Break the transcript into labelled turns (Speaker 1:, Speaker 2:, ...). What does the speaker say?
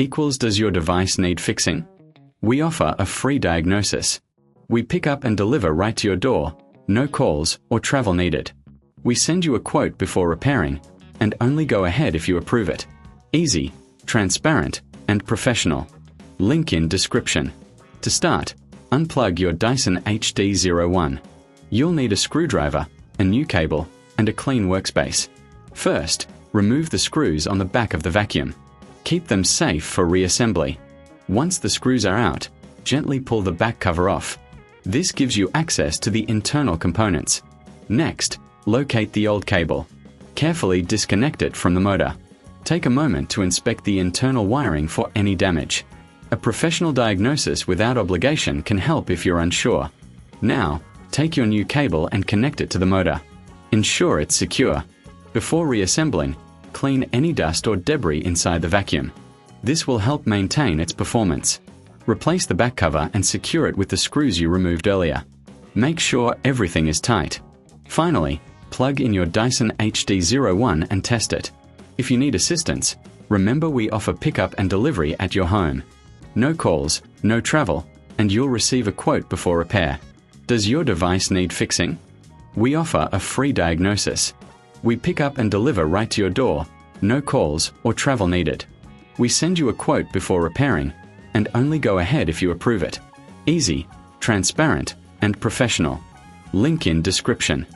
Speaker 1: equals does your device need fixing? We offer a free diagnosis. We pick up and deliver right to your door, no calls or travel needed. We send you a quote before repairing, and only go ahead if you approve it. Easy, transparent, and professional. Link in description. To start, unplug your Dyson HD01. You'll need a screwdriver, a new cable, and a clean workspace. First, remove the screws on the back of the vacuum. Keep them safe for reassembly. Once the screws are out, gently pull the back cover off. This gives you access to the internal components. Next, locate the old cable. Carefully disconnect it from the motor. Take a moment to inspect the internal wiring for any damage. A professional diagnosis without obligation can help if you're unsure. Now, take your new cable and connect it to the motor. Ensure it's secure. Before reassembling, clean any dust or debris inside the vacuum. This will help maintain its performance. Replace the back cover and secure it with the screws you removed earlier. Make sure everything is tight. Finally, plug in your Dyson HD01 and test it. If you need assistance, remember we offer pickup and delivery at your home. No calls, no travel, and you'll receive a quote before repair. Does your device need fixing? We offer a free diagnosis. We pick up and deliver right to your door, no calls or travel needed. We send you a quote before repairing, and only go ahead if you approve it. Easy, transparent, and professional. Link in description.